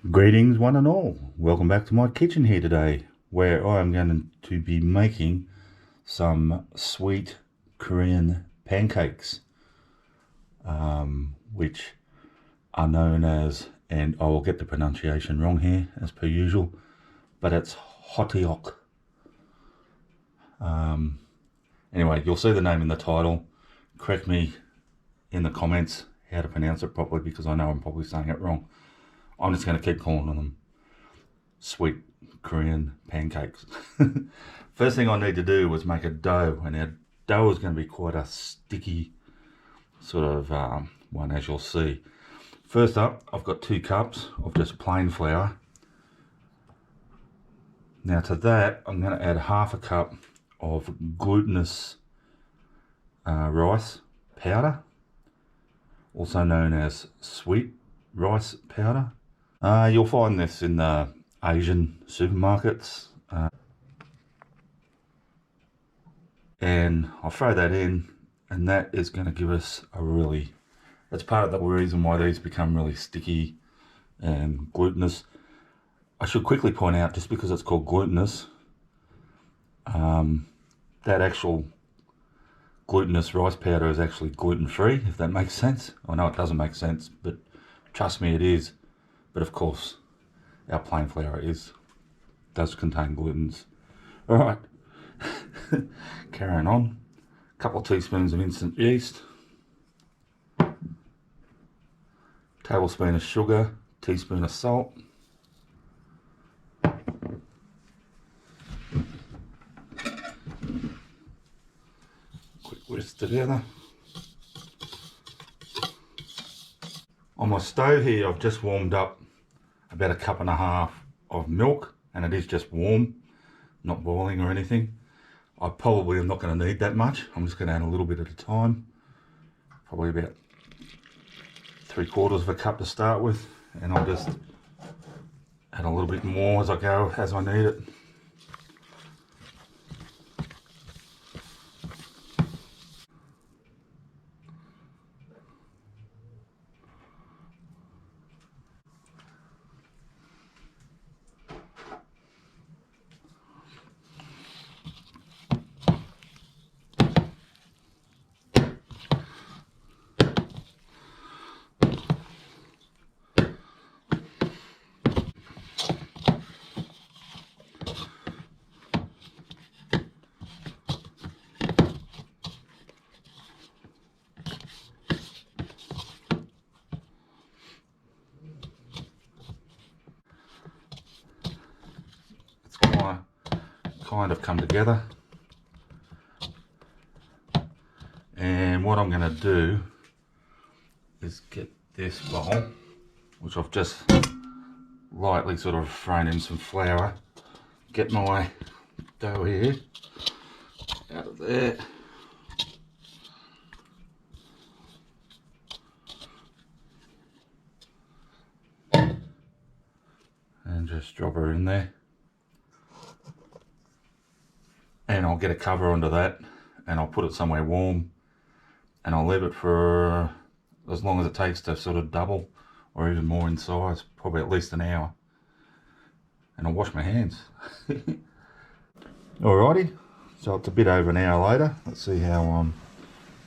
Greetings one and all, welcome back to my kitchen here today, where I am going to be making some sweet Korean pancakes, which are known as, and I will get the pronunciation wrong here as per usual, but it's Hotteok. Anyway, you'll see the name in the title. Correct me in the comments how to pronounce it properly, because I know I'm probably saying it wrong. I'm just going to keep calling them sweet Korean pancakes. First thing I need to do was make a dough, and our dough is going to be quite a sticky sort of one, as you'll see. First up, I've got 2 cups of just plain flour. Now to that, I'm going to add half a cup of glutinous rice powder, also known as sweet rice powder. You'll find this in the Asian supermarkets, and I'll throw that in, and that is going to give us that's part of the reason why these become really sticky and glutinous. I should quickly point out, just because it's called glutinous, that actual glutinous rice powder is actually gluten-free, if that makes sense. I know it doesn't make sense, but trust me, it is. But of course, our plain flour does contain glutens. All right, carrying on. A couple of teaspoons of instant yeast, tablespoon of sugar, teaspoon of salt, quick whisk together. On my stove here, I've just warmed up about 1.5 cups of milk, and it is just warm, not boiling or anything. I probably am not going to need that much. I'm just going to add a little bit at a time, probably about 3/4 cup to start with, and I'll just add a little bit more as I go, as I need it. Kind of come together, and what I'm going to do is get this bowl, which I've just lightly sort of thrown in some flour, get my dough here out of there, and just drop her in there. And I'll get a cover under that, and I'll put it somewhere warm, and I'll leave it for as long as it takes to sort of double or even more in size, probably at least an hour. And I'll wash my hands. Alrighty, so it's a bit over an hour later. Let's see how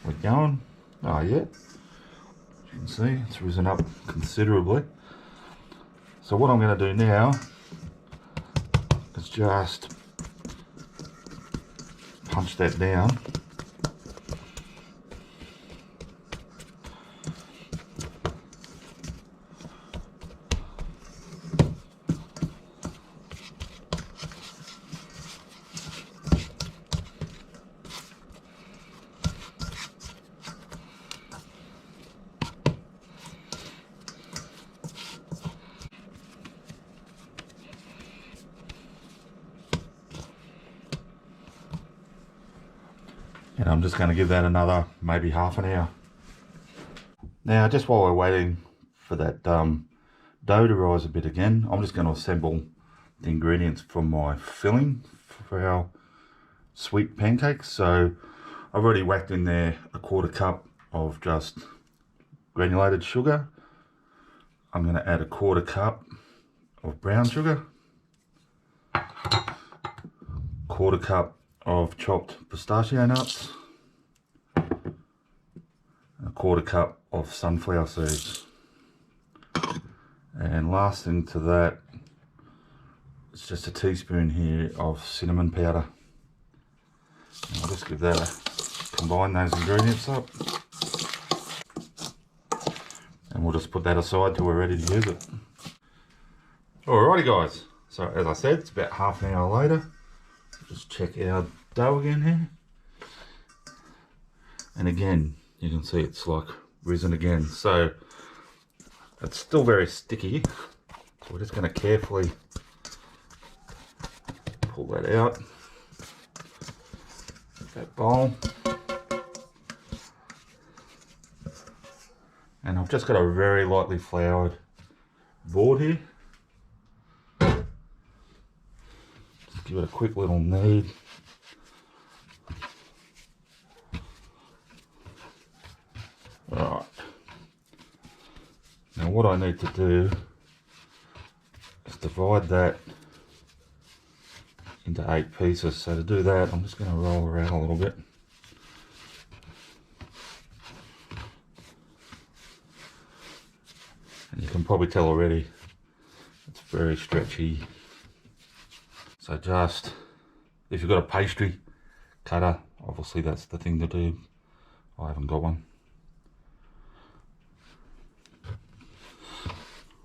we're going. Oh yeah, as you can see, it's risen up considerably. So what I'm going to do now is just punch that down. And I'm just going to give that another maybe half an hour. Now, just while we're waiting for that dough to rise a bit again, I'm just going to assemble the ingredients for my filling for our sweet pancakes. So I've already whacked in there 1/4 cup of just granulated sugar. I'm going to add 1/4 cup of brown sugar, 1/4 cup of chopped pistachio nuts, and 1/4 cup of sunflower seeds. And last thing to that, it's just a teaspoon here of cinnamon powder. And I'll just give that a combine those ingredients up. And we'll just put that aside till we're ready to use it. Alrighty guys, so as I said, it's about half an hour later. Just check our dough again here. And again, you can see it's like risen again. So it's still very sticky. So we're just going to carefully pull that out. That bowl. And I've just got a very lightly floured board here. Just give it a quick little knead. Right. Now what I need to do is divide that into 8 pieces. So to do that, I'm just going to roll around a little bit. And you can probably tell already, it's very stretchy. So just, if you've got a pastry cutter, obviously that's the thing to do. I haven't got one.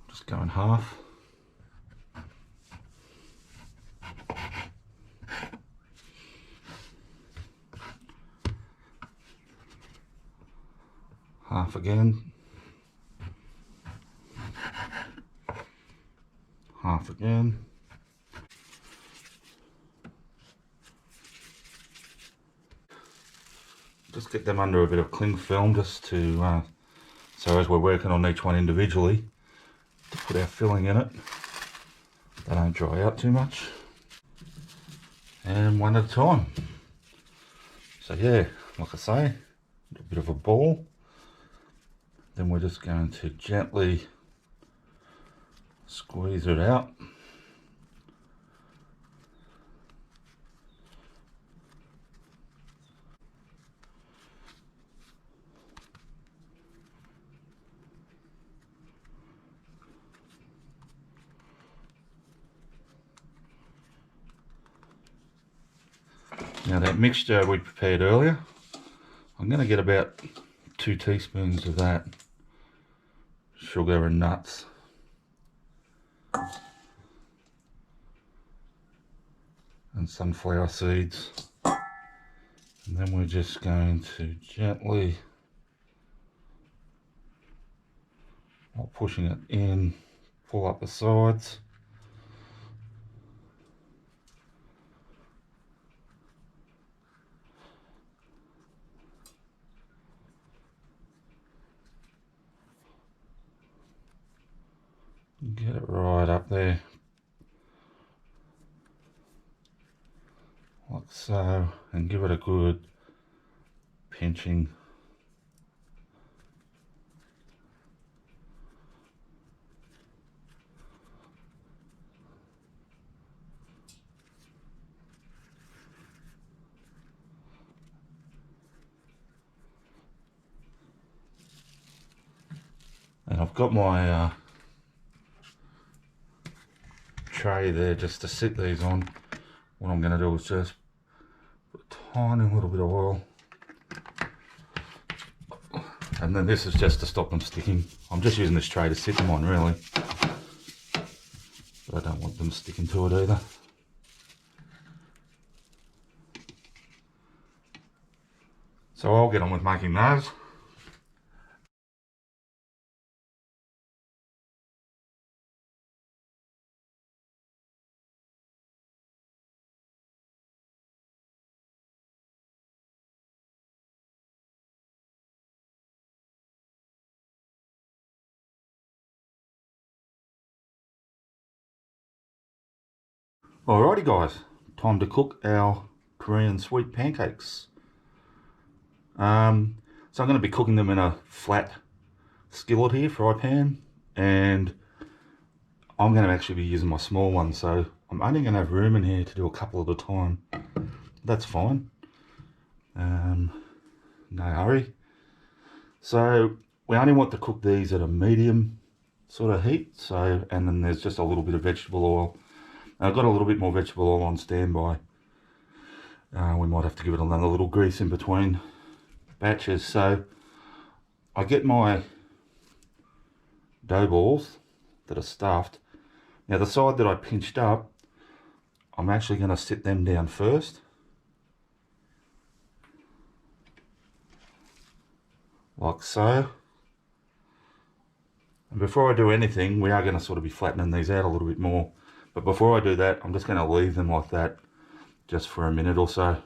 Just go in half. Half again. Half again. Just get them under a bit of cling film just to, so as we're working on each one individually, to put our filling in it, they don't dry out too much. And one at a time. So yeah, like I say, a bit of a ball. Then we're just going to gently squeeze it out. Now that mixture we prepared earlier, I'm going to get about 2 teaspoons of that sugar and nuts. And sunflower seeds. And then we're just going to gently, not pushing it in, pull up the sides. Get it right up there, like so, and give it a good pinching. And I've got my tray there just to sit these on. What I'm going to do is just put a tiny little bit of oil, and then this is just to stop them sticking. I'm just using this tray to sit them on really, but I don't want them sticking to it either. So I'll get on with making those. Alrighty guys, time to cook our Korean sweet pancakes. So I'm going to be cooking them in a flat skillet here, fry pan, and I'm going to actually be using my small one, so I'm only going to have room in here to do a couple at a time. That's fine. No hurry. So we only want to cook these at a medium sort of heat. So, and then there's just a little bit of vegetable oil. I've got a little bit more vegetable oil on standby. We might have to give it another little grease in between batches. So I get my dough balls that are stuffed. Now the side that I pinched up, I'm actually going to sit them down first. Like so. And before I do anything, we are going to sort of be flattening these out a little bit more. But before I do that, I'm just going to leave them like that just for a minute or so.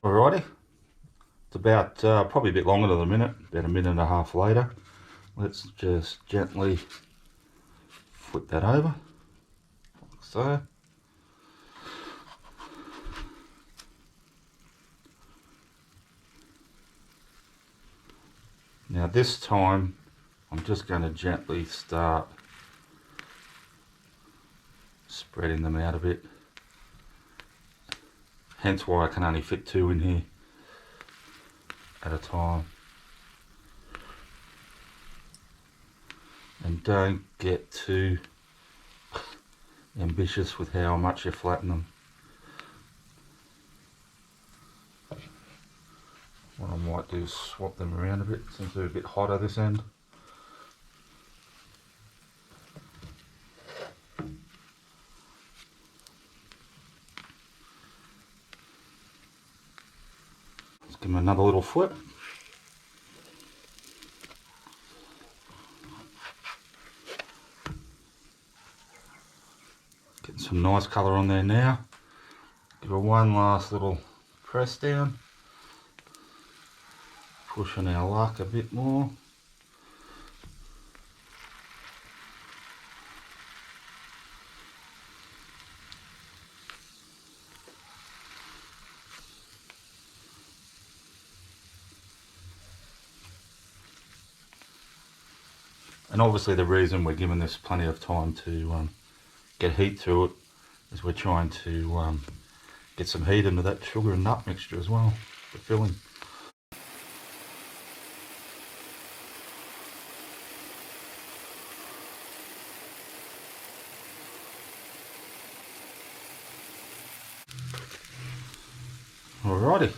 Alrighty. It's about probably a bit longer than a minute, about a minute and a half later. Let's just gently flip that over, like so. Now this time, I'm just going to gently start spreading them out a bit. Hence why I can only fit 2 in here at a time. And don't get too ambitious with how much you flatten them. What I might do is swap them around a bit, seems to be a bit hotter this end. Let's give them another little flip. Getting some nice colour on there now. Give her one last little press down. Pushing our luck a bit more. And obviously the reason we're giving this plenty of time to get heat through it is we're trying to get some heat into that sugar and nut mixture as well, the filling. Alrighty.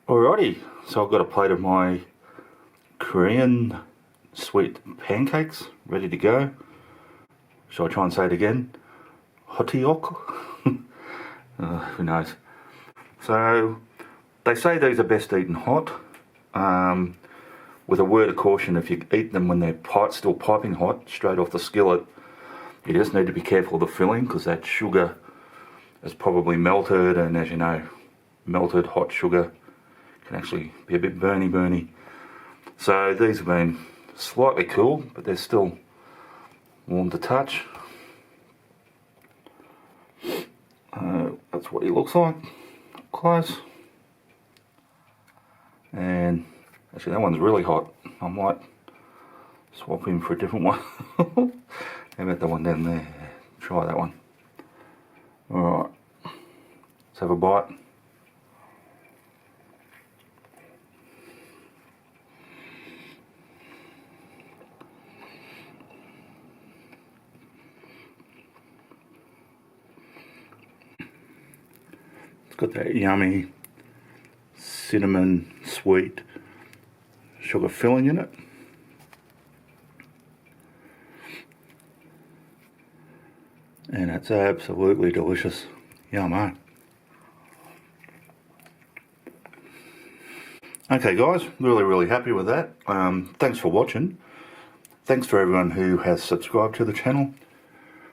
Alrighty, so I've got a plate of my Korean sweet pancakes ready to go. Shall I try and say it again? Hotteok? Who knows. So they say these are best eaten hot. With a word of caution, if you eat them when they're still piping hot, straight off the skillet, you just need to be careful of the filling because that sugar is probably melted, and as you know, melted hot sugar can actually be a bit burny. So these have been slightly cooled, but they're still warm to touch. That's what he looks like up close. And actually that one's really hot. I might swap him for a different one. How about that one down there? Try that one. Alright, let's have a bite. It's got that yummy cinnamon sweet sugar filling in it. And it's absolutely delicious. Yum, eh? Okay guys, really happy with that. Thanks for watching. Thanks for everyone who has subscribed to the channel.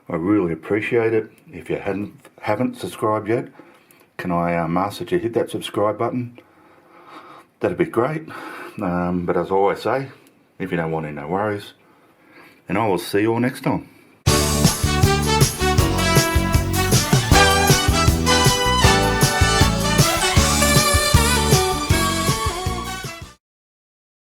I really appreciate it. If you haven't subscribed yet, can I ask that you hit that subscribe button? That'd be great. But as I always say, if you don't want it, no worries. And I will see you all next time.